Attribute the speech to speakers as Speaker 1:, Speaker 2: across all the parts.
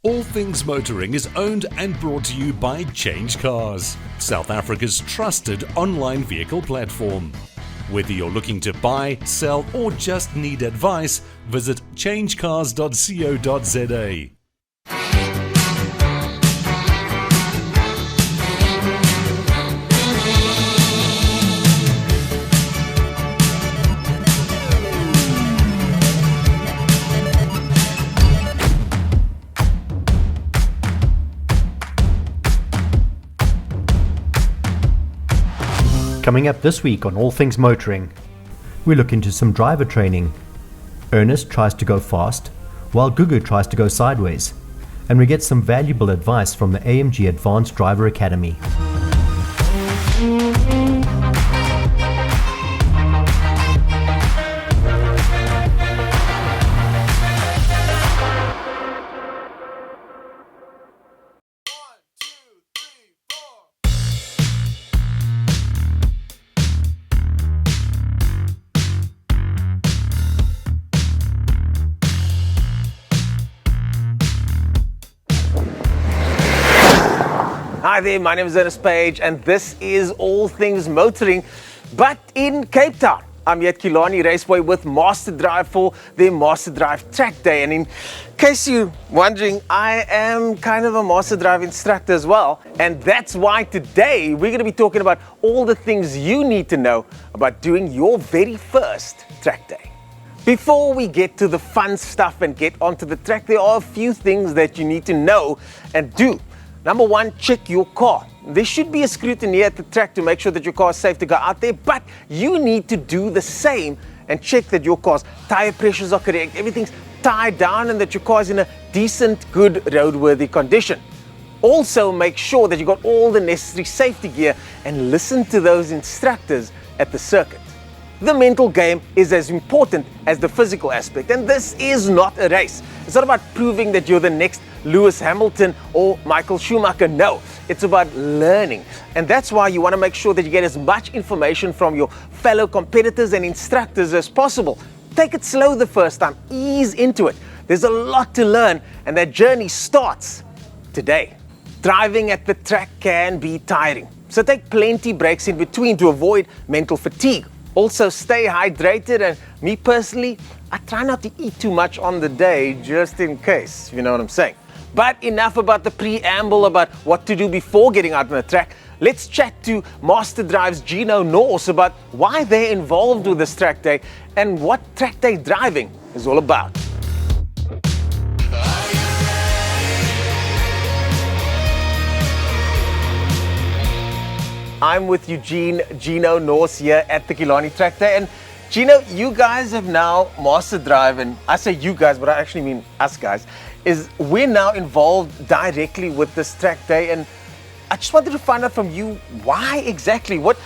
Speaker 1: All Things Motoring is owned and brought to you by CHANGECARS, South Africa's trusted online vehicle platform. Whether you're looking to buy, sell, or just need advice, visit changecars.co.za.
Speaker 2: Coming up this week on All Things Motoring, we look into some driver training. Ernest tries to go fast, while Gugu tries to go sideways, and we get some valuable advice from the AMG Advanced Driver Academy.
Speaker 3: Hi there, my name is Ernest and this is All Things Motoring, but in Cape Town. I'm here at Killarney Raceway with Master Drive for their Master Drive Track Day. And in case you're wondering, I am kind of a Master Drive instructor as well. And that's why today we're going to be talking about all the things you need to know about doing your very first track day. Before we get to the fun stuff and get onto the track, there are a few things that you need to know and do. Number one, check your car. There should be a scrutineer at the track to make sure that your car is safe to go out there, but you need to do the same and check that your car's tire pressures are correct, everything's tied down, and that your car is in a decent, good, roadworthy condition. Also, make sure that you got all the necessary safety gear and listen to those instructors at the circuit. The mental game is as important as the physical aspect, and this is not a race. It's not about proving that you're the next Lewis Hamilton or Michael Schumacher. No, it's about learning. And that's why you want to make sure that you get as much information from your fellow competitors and instructors as possible. Take it slow the first time, ease into it. There's a lot to learn, and that journey starts today. Driving at the track can be tiring, so take plenty breaks in between to avoid mental fatigue. Also, stay hydrated, and me personally, I try not to eat too much on the day just in case, you know what I'm saying. But enough about the preamble about what to do before getting out on the track. Let's chat to Master Drive's Gino Norse about why they're involved with this track day and what track day driving is all about. I'm with Gino Norse here at the Killarney Track Day. And Gino, you guys have now Master Drive, and I say you guys, but I actually mean us guys, is we're now involved directly with this track day. And I just wanted to find out from you, why exactly? What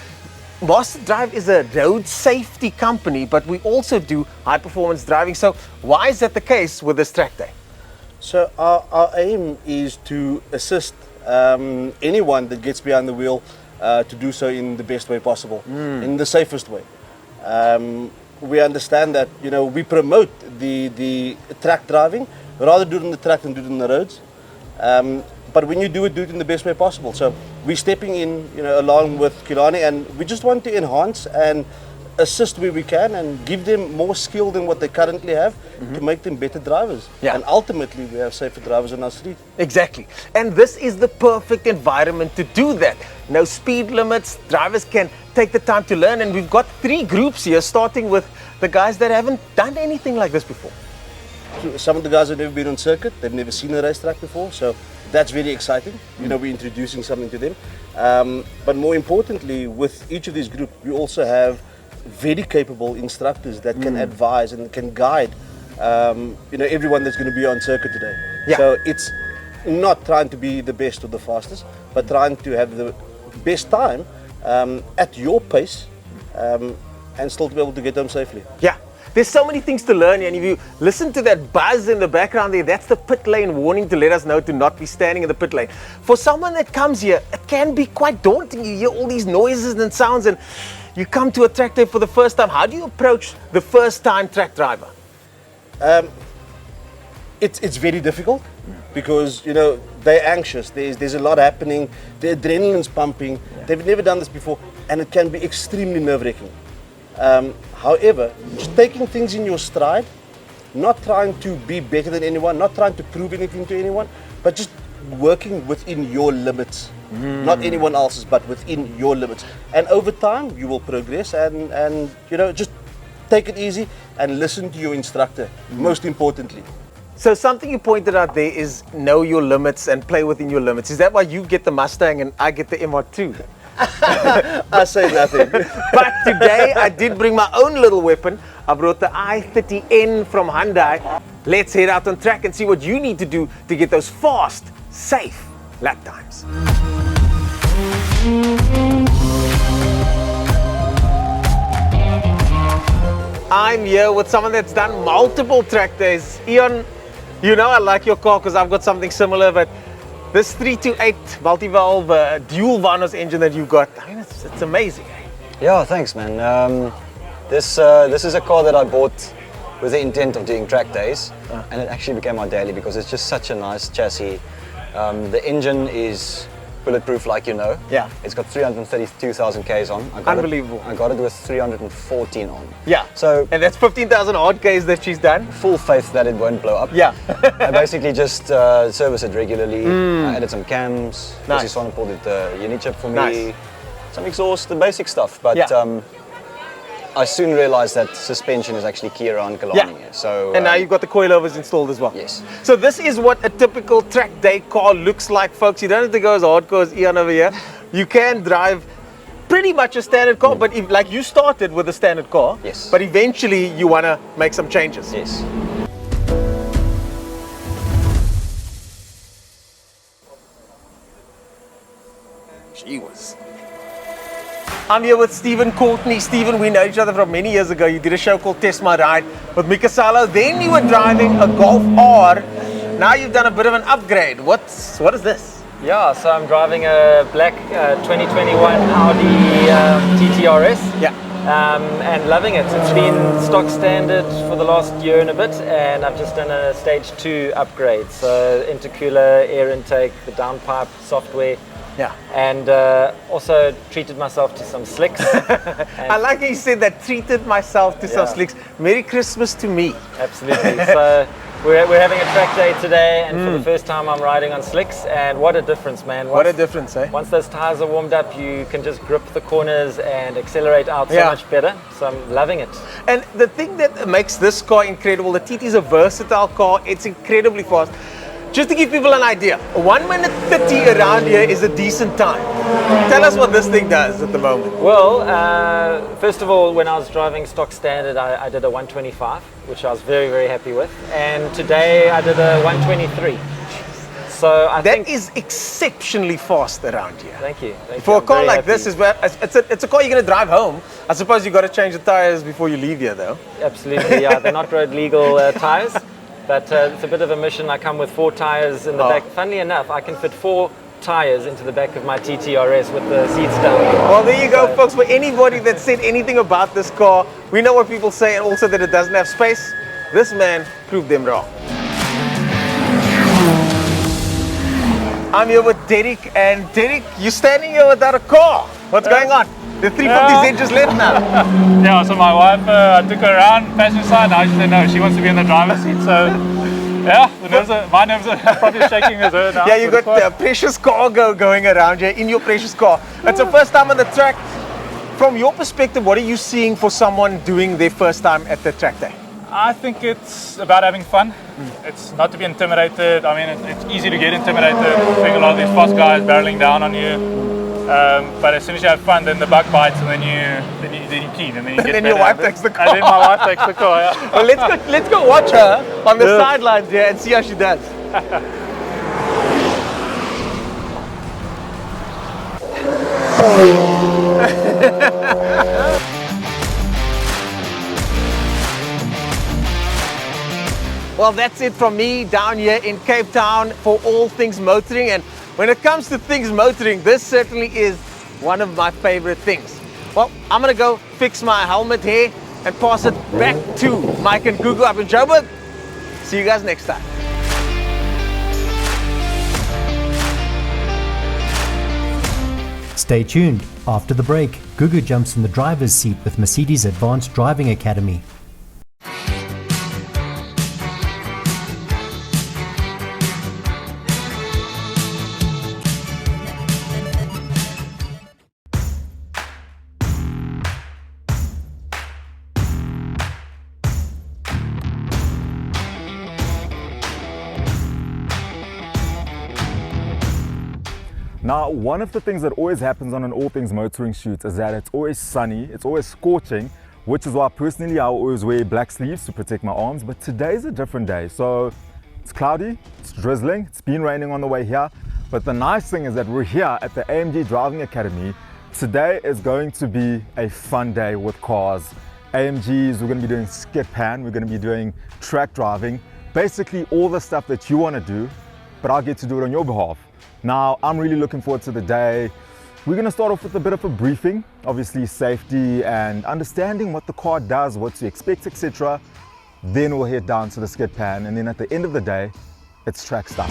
Speaker 3: Master Drive is a road safety company, but we also do high performance driving. So why is that the case with this track day?
Speaker 4: So our aim is to assist anyone that gets behind the wheel to do so in the best way possible, in the safest way. We understand that, you know, we promote the track driving, rather do it on the track than do it on the roads. But when you do it in the best way possible. So we're stepping in, you know, along with Killarney, and we just want to enhance and assist where we can and give them more skill than what they currently have to make them better drivers.
Speaker 3: Yeah.
Speaker 4: And ultimately, we have safer drivers on our street.
Speaker 3: Exactly. And this is the perfect environment to do that. No speed limits, drivers can take the time to learn, and we've got 3 groups here, starting with the guys that haven't done anything like this before.
Speaker 4: So some of the guys have never been on circuit, they've never seen a racetrack before, so that's very exciting. You know, we're introducing something to them. But more importantly, with each of these groups, we also have very capable instructors that can advise and can guide you know, everyone that's going to be on circuit today.
Speaker 3: Yeah.
Speaker 4: So it's not trying to be the best or the fastest, but trying to have the best time at your pace and still to be able to get home safely.
Speaker 3: Yeah. There's so many things to learn, and if you listen to that buzz in the background there, that's the pit lane warning to let us know to not be standing in the pit lane. For someone that comes here, it can be quite daunting. You hear all these noises and sounds, and you come to a track day for the first time. How do you approach the first time track driver?
Speaker 4: It's very difficult because, you know, they're anxious. There's a lot happening. The adrenaline's pumping. They've never done this before, and it can be extremely nerve-wracking. However, just taking things in your stride, not trying to be better than anyone, not trying to prove anything to anyone, but just working within your limits. Not anyone else's, but within your limits. And over time, you will progress and you know, just take it easy and listen to your instructor, most importantly.
Speaker 3: So something you pointed out there is know your limits and play within your limits. Is that why you get the Mustang and I get the MR2?
Speaker 4: I say nothing.
Speaker 3: But today I did bring my own little weapon. I brought the i30N from Hyundai. Let's head out on track and see what you need to do to get those fast, safe lap times. I'm here with someone that's done multiple track days. Ian, you know I like your car because I've got something similar, but this 328 multi-valve dual Vanos engine that you've got, I mean, it's amazing.
Speaker 5: Yeah, thanks, man. This is a car that I bought with the intent of doing track days, and it actually became my daily because it's just such a nice chassis. The engine is bulletproof, like you know.
Speaker 3: Yeah.
Speaker 5: It's got 332,000 Ks on.
Speaker 3: Unbelievable.
Speaker 5: I got it with 314 on.
Speaker 3: Yeah.
Speaker 5: So,
Speaker 3: and that's 15,000 odd Ks that she's done.
Speaker 5: full faith that it won't blow up.
Speaker 3: Yeah.
Speaker 5: I basically just service it regularly. I added some cams.
Speaker 3: Nice.
Speaker 5: This one pulled the unit chip for me.
Speaker 3: Nice.
Speaker 5: Some exhaust, the basic stuff. But
Speaker 3: Yeah.
Speaker 5: I soon realized that suspension is actually key around Killarney.
Speaker 3: Yeah.
Speaker 5: So,
Speaker 3: And now you've got the coilovers installed as well.
Speaker 5: Yes.
Speaker 3: So this is what a typical track day car looks like, folks. You don't have to go as hardcore as Ian over here. You can drive pretty much a standard car, but if, like you started with a standard car,
Speaker 5: Yes.
Speaker 3: but eventually you want to make some changes.
Speaker 5: Yes.
Speaker 3: She was. I'm here with Stephen Courtney. Stephen, we know each other from many years ago. You did a show called Test My Ride with Mika Salo. Then you were driving a Golf R. Now you've done a bit of an upgrade. What is this?
Speaker 6: Yeah, so I'm driving a black 2021 Audi TTRS.
Speaker 3: Yeah.
Speaker 6: And loving it. It's been stock standard for the last year and a bit, and I've just done a stage 2 upgrade. So intercooler, air intake, the downpipe software.
Speaker 3: Yeah.
Speaker 6: And also treated myself to some slicks.
Speaker 3: I like how you said that, treated myself to some
Speaker 6: Yeah.
Speaker 3: slicks. Merry Christmas to me.
Speaker 6: Absolutely. So we're having a track day today, and for the first time I'm riding on slicks, and what a difference, man.
Speaker 3: What a difference, eh?
Speaker 6: Once those tires are warmed up, you can just grip the corners and accelerate out so
Speaker 3: Yeah.
Speaker 6: much better. So I'm loving it.
Speaker 3: And the thing that makes this car incredible, the TT is a versatile car. It's incredibly fast. Just to give people an idea, 1 minute 30 around here is a decent time. Tell us what this thing does at the moment.
Speaker 6: Well, first of all, when I was driving stock standard, I did a 125, which I was very, very happy with. And today I did a 123. So I
Speaker 3: That
Speaker 6: think...
Speaker 3: is exceptionally fast around here.
Speaker 6: Thank you. Thank
Speaker 3: For
Speaker 6: you.
Speaker 3: a
Speaker 6: I'm
Speaker 3: car
Speaker 6: very
Speaker 3: like
Speaker 6: happy.
Speaker 3: this, it's a car you're going to drive home. I suppose you've got to change the tires before you leave here, though.
Speaker 6: Absolutely, yeah. They're not road legal tires, but it's a bit of a mission. I come with 4 tires in the back. Funnily enough, I can fit 4 tires into the back of my TTRS with the seats down.
Speaker 3: Well, there you go, folks. For anybody that said anything about this car, we know what people say, and also that it doesn't have space. This man proved them wrong. I'm here with Derek, and Derek, you're standing here without a car. What's going on? The 350Z just left now.
Speaker 7: Yeah, so my wife, I took her around passenger side. Now she said no, she wants to be in the driver's seat. So yeah, my nerves are probably shaking as her now.
Speaker 3: Yeah, you got precious cargo going around here in your precious car. It's the first time on the track. From your perspective, what are you seeing for someone doing their first time at the track day?
Speaker 7: I think it's about having fun. It's not to be intimidated. I mean, it's easy to get intimidated. Seeing a lot of these fast guys barreling down on you. But as soon as you have fun, then the bug bites, and then you're keen, and then you get
Speaker 3: Then your
Speaker 7: better.
Speaker 3: wife takes the car.
Speaker 7: And then my wife takes the car. Yeah.
Speaker 3: Well, let's go watch her on the sidelines here and see how she does. Well, that's it from me down here in Cape Town for all things motoring. And when it comes to things motoring, this certainly is one of my favorite things. Well, I'm gonna go fix my helmet here and pass it back to Mike and Gugu up in Joburg. See you guys next time.
Speaker 2: Stay tuned. After the break, Gugu jumps in the driver's seat with Mercedes Advanced Driving Academy.
Speaker 8: Now, one of the things that always happens on an All Things Motoring shoot is that it's always sunny, it's always scorching, which is why personally I always wear black sleeves to protect my arms. But today's a different day. So it's cloudy, it's drizzling, it's been raining on the way here. But the nice thing is that we're here at the AMG Driving Academy. Today is going to be a fun day with cars. AMGs, we're going to be doing skid pan, we're going to be doing track driving, basically all the stuff that you want to do, but I'll get to do it on your behalf. Now, I'm really looking forward to the day. We're going to start off with a bit of a briefing, obviously safety and understanding what the car does, what to expect, etc. Then we'll head down to the skid pan, and then at the end of the day, it's track stuff.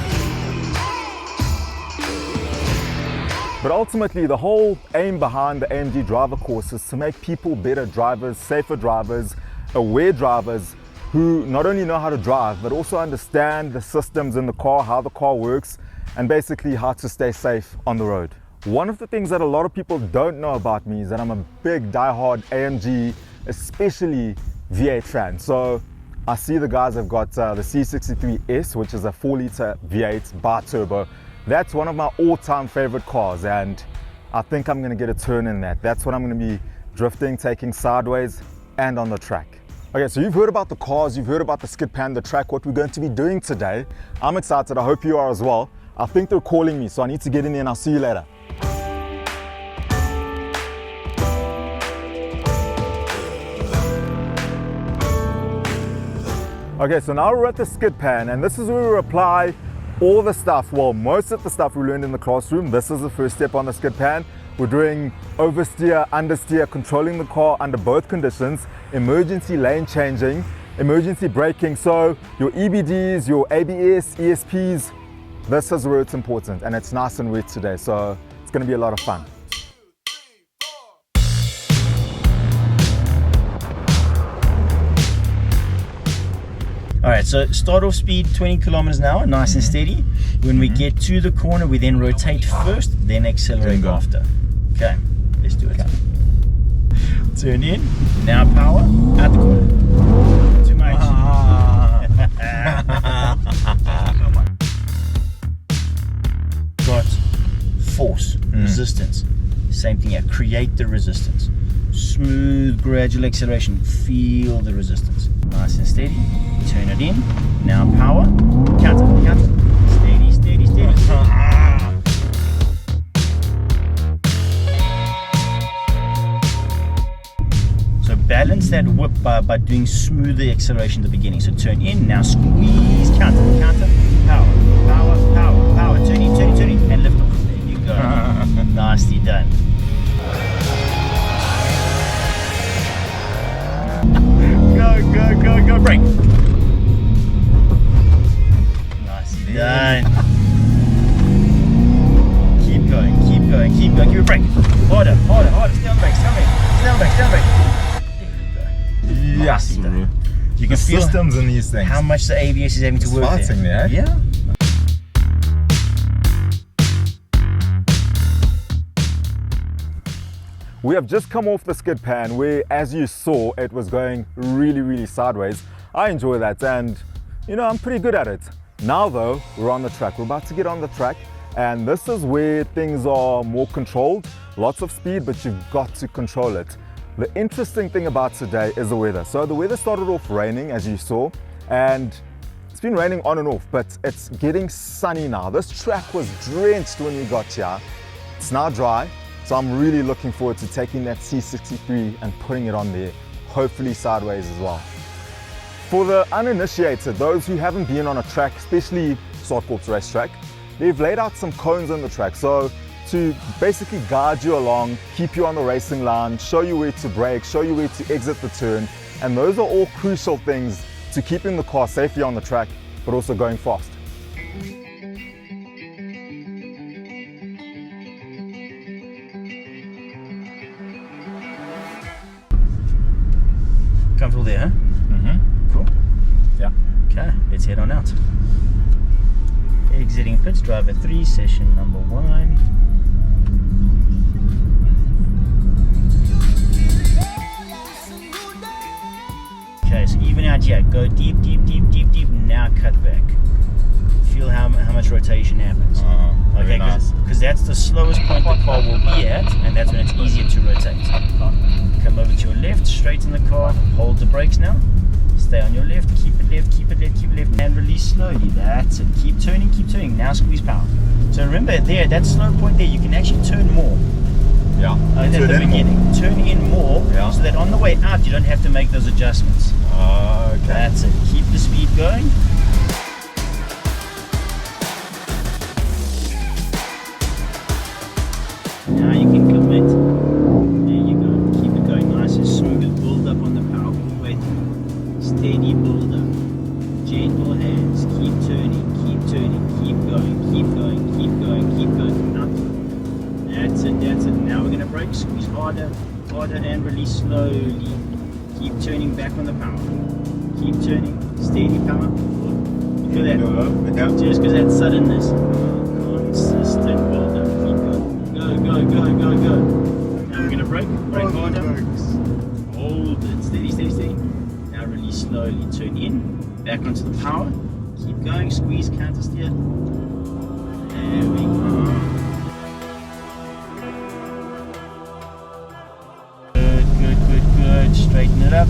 Speaker 8: But ultimately, the whole aim behind the AMG driver course is to make people better drivers, safer drivers, aware drivers who not only know how to drive, but also understand the systems in the car, how the car works, and basically how to stay safe on the road. One of the things that a lot of people don't know about me is that I'm a big diehard AMG, especially V8 fan. So I see the guys have got the C63S, which is a 4-liter V8 bi-turbo. That's one of my all-time favorite cars, and I think I'm gonna get a turn in that. That's what I'm gonna be drifting, taking sideways, and on the track. Okay, so you've heard about the cars, you've heard about the skid pan, the track, what we're going to be doing today. I'm excited, I hope you are as well. I think they're calling me, so I need to get in there, and I'll see you later. Okay, so now we're at the skid pan, and this is where we apply all the stuff, well, most of the stuff we learned in the classroom. This is the first step on the skid pan. We're doing oversteer, understeer, controlling the car under both conditions, emergency lane changing, emergency braking. So your EBDs, your ABS, ESPs, this is where it's important, and it's nice and wet today, so it's going to be a lot of fun.
Speaker 9: All right, so start off speed 20 kilometers an hour, nice and steady. When we get to the corner, we then rotate first, then accelerate after. Okay, let's do it. Turn in, now power, out the corner. Too much. Come on. Got force, resistance. Same thing here, create the resistance. Smooth, gradual acceleration, feel the resistance. Nice and steady, turn it in, now power, counter, steady, steady, steady. So balance that whip by doing smoother acceleration at the beginning. So turn in, now squeeze, counter, power, turn in, and lift off. There you go. Nicely done. Go, brake. Nicely done. Keep going, give it a brake. Harder, stay on brake. Nicely done. You can feel
Speaker 8: systems in these things.
Speaker 9: how much the ABS is having to work there. Yeah.
Speaker 8: We have just come off the skid pan where, as you saw, it was going really sideways. I enjoy that, and you know, I'm pretty good at it. Now though, we're on the track. We're about to get on the track, and this is where things are more controlled. Lots of speed, but you've got to control it. The interesting thing about today is the weather. So the weather started off raining, as you saw, and it's been raining on and off, but it's getting sunny now. This track was drenched when we got here. It's now dry. So I'm really looking forward to taking that C63 and putting it on there, hopefully sideways as well. For the uninitiated, those who haven't been on a track, especially Sartkorp's racetrack, they've laid out some cones on the track. So to basically guide you along, keep you on the racing line, show you where to brake, show you where to exit the turn. And those are all crucial things to keeping the car safely on the track, but also going fast.
Speaker 9: Comfortable there, huh?
Speaker 8: Mm-hmm.
Speaker 9: Cool.
Speaker 8: Yeah.
Speaker 9: Okay, let's head on out. Exiting pits, driver 3, session number 1. Okay, so even out here, go deep, deep, deep, deep, deep, now cut back. Feel how much rotation happens. Okay, because that's the slowest point the car will be at, and that's when it's easier to rotate. Come over to your left, straighten the car, hold the brakes now. Stay on your left, keep it left, keep it left, keep it left, and release slowly. That's it. Keep turning. Now squeeze power. So remember there, that slow point there, you can actually turn more.
Speaker 8: Yeah.
Speaker 9: At the beginning. Turn in more, so that on the way out you don't have to make those adjustments.
Speaker 8: Okay.
Speaker 9: That's it. Keep the speed going. Now you can commit. There you go. Keep it going nice and smooth. Build up on the power all the way through. Steady build up. Gentle hands. Keep turning. Keep turning. Keep going. Keep going. Keep going. Keep going. Up. That's it. That's it. Now we're gonna brake. Squeeze harder, harder, and release slowly. Keep turning back on the power. Keep turning. Steady power. Look at that. Just because that suddenness. Consistent build up. Keep going. Go, go, go, go. Now we're going to brake harder. Hold it. Steady, steady, steady. Now release slowly. Turn in. Back onto the power. Keep going. Squeeze, counter steer. There we go. Good. Straighten it up.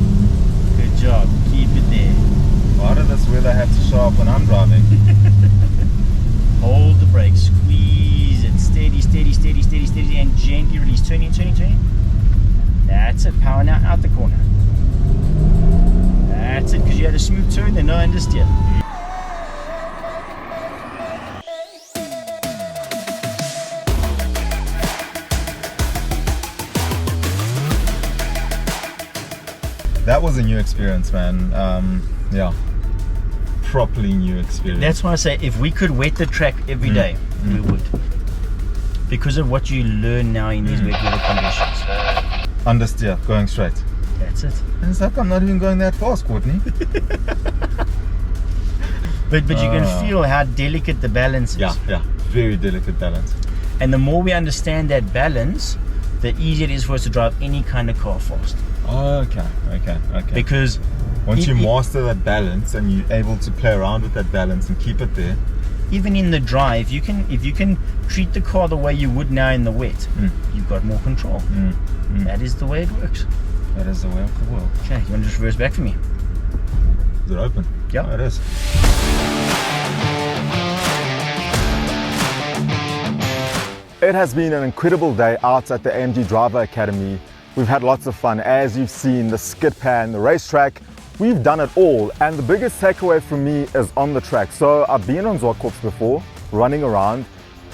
Speaker 9: Good job. Keep it there.
Speaker 8: Why does this weather have to show up when I'm driving?
Speaker 9: Hold the brake. Squeeze it. Steady, steady, steady, steady, steady, and gently release. Turning. That's it. Power now out the corner. That's it, because you had a smooth turn there, no understeer.
Speaker 8: That was a new experience, man. Yeah, properly new experience.
Speaker 9: That's why I say if we could wet the track every day, we would. Because of what you learn now in these wet weather conditions.
Speaker 8: Understeer, going straight.
Speaker 9: That's it.
Speaker 8: And it's like I'm not even going that fast, Courtney.
Speaker 9: But you can feel how delicate the balance is.
Speaker 8: Yeah, very delicate balance.
Speaker 9: And the more we understand that balance, the easier it is for us to drive any kind of car fast.
Speaker 8: Okay.
Speaker 9: Because
Speaker 8: once you master that balance and you're able to play around with that balance and keep it there,
Speaker 9: even in the dry, if you can treat the car the way you would now in the wet, you've got more control. That is the way it works.
Speaker 8: That is the way of the world.
Speaker 9: Okay, you want to just reverse back for me?
Speaker 8: Is it open?
Speaker 9: Yeah.
Speaker 8: Oh, it is. It has been an incredible day out at the AMG Driver Academy. We've had lots of fun, as you've seen, the skid pan, the racetrack. We've done it all, and the biggest takeaway for me is on the track. So I've been on Zwartkops before, running around.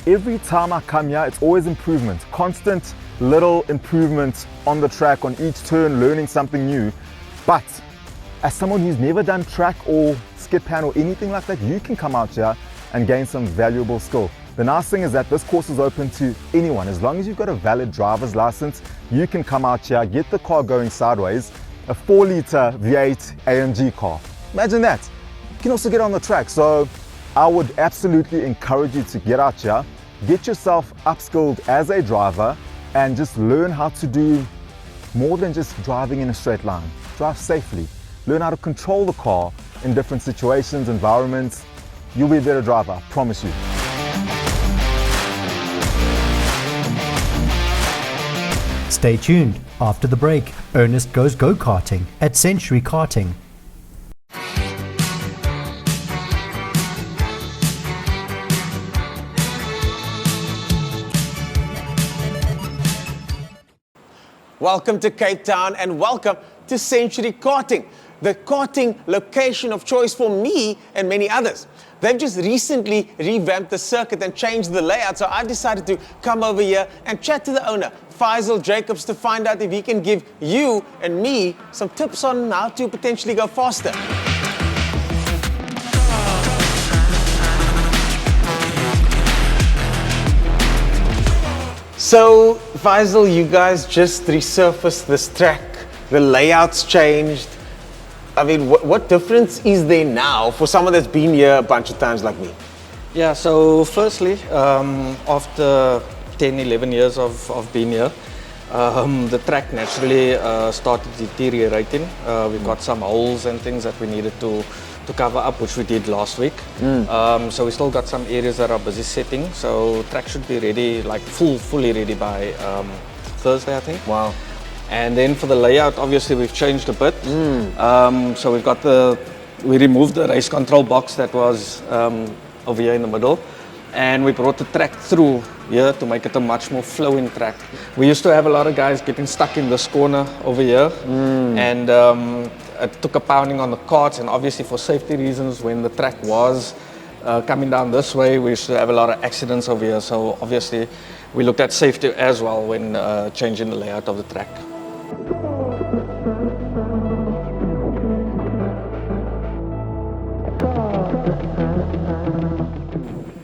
Speaker 8: Every time I come here, it's always improvement, constant little improvements on the track, on each turn, learning something new. But as someone who's never done track or skid pan or anything like that, you can come out here and gain some valuable skill. The nice thing is that this course is open to anyone. As long as you've got a valid driver's license, you can come out here, get the car going sideways, a 4-litre V8 AMG car. Imagine that. You can also get on the track. So I would absolutely encourage you to get out here, get yourself upskilled as a driver, and just learn how to do more than just driving in a straight line. Drive safely. Learn how to control the car in different situations, environments. You'll be a better driver, I promise you.
Speaker 2: Stay tuned. After the break, Ernest goes go-karting at Century Karting.
Speaker 3: Welcome to Cape Town and welcome to Century Karting, the karting location of choice for me and many others. They've just recently revamped the circuit and changed the layout, so I decided to come over here and chat to the owner, Faisal Jacobs, to find out if he can give you and me some tips on how to potentially go faster. So, Faisal, you guys just resurfaced this track. The layout's changed. I mean, what difference is there now for someone that's been here a bunch of times like me?
Speaker 10: Yeah, so firstly, after 10, 11 years of being here, the track naturally started deteriorating. We got some holes and things that we needed to cover up, which we did last week. So we still got some areas that are busy setting. So track should be ready, like fully ready by Thursday, I think.
Speaker 3: Wow.
Speaker 10: And then for the layout, obviously we've changed a bit. So we've got we removed the race control box that was over here in the middle. And we brought the track through here to make it a much more flowing track. We used to have a lot of guys getting stuck in this corner over here. And it took a pounding on the carts, and obviously for safety reasons, when the track was coming down this way, we used to have a lot of accidents over here. So obviously we looked at safety as well when changing the layout of the track.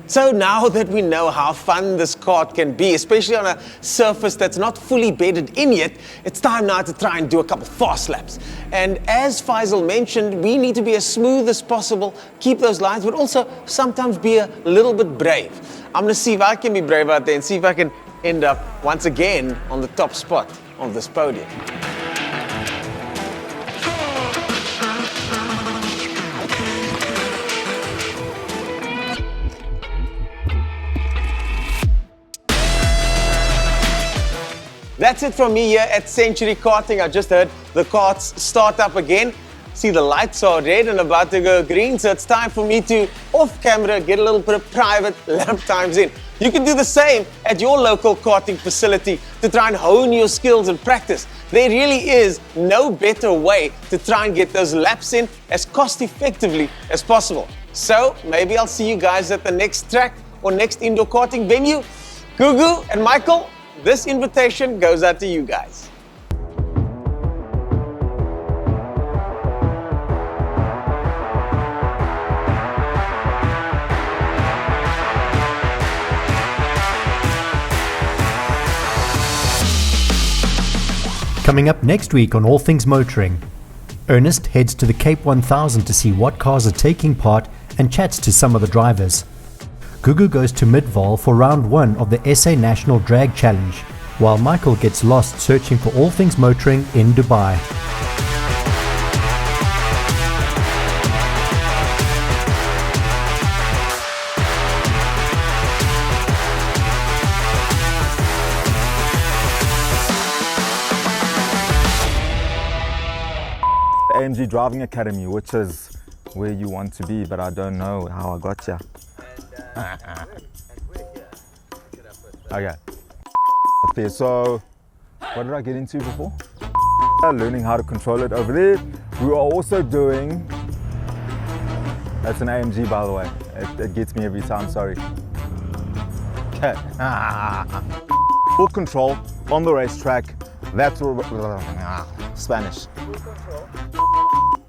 Speaker 3: So now that we know how fun this kart can be, especially on a surface that's not fully bedded in yet, it's time now to try and do a couple fast laps. And as Faisal mentioned, we need to be as smooth as possible, keep those lines, but also sometimes be a little bit brave. I'm going to see if I can be brave out there and see if I can end up once again on the top spot of this podium. That's it from me here at Century Karting. I just heard the karts start up again. See, the lights are red and about to go green, so it's time for me to, off camera, get a little bit of private lap times in. You can do the same at your local karting facility to try and hone your skills and practice. There really is no better way to try and get those laps in as cost effectively as possible. So maybe I'll see you guys at the next track or next indoor karting venue. Gugu and Michael, this invitation goes out to you guys.
Speaker 2: Coming up next week on All Things Motoring, Ernest heads to the Cape 1000 to see what cars are taking part and chats to some of the drivers. Gugu goes to Midval for round 1 of the SA National Drag Challenge, while Michael gets lost searching for all things motoring in Dubai.
Speaker 8: The AMG Driving Academy, which is where you want to be, but I don't know how I got here. Okay. Okay, so what did I get into before? Learning how to control it over there. We are also doing, that's an AMG by the way. It gets me every time, sorry. Okay. Full control on the racetrack. That's Spanish.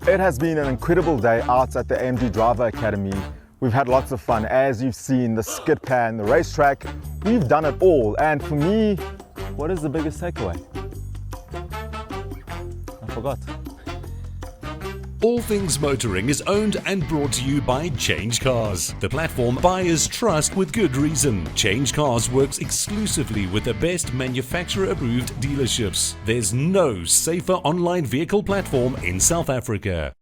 Speaker 8: It has been an incredible day out at the AMG Driver Academy. We've had lots of fun, as you've seen, the skid pan, the racetrack. We've done it all, and for me, what is the biggest takeaway? I forgot.
Speaker 1: All Things Motoring is owned and brought to you by CHANGECARS, the platform buyers trust with good reason. CHANGECARS works exclusively with the best manufacturer-approved dealerships. There's no safer online vehicle platform in South Africa.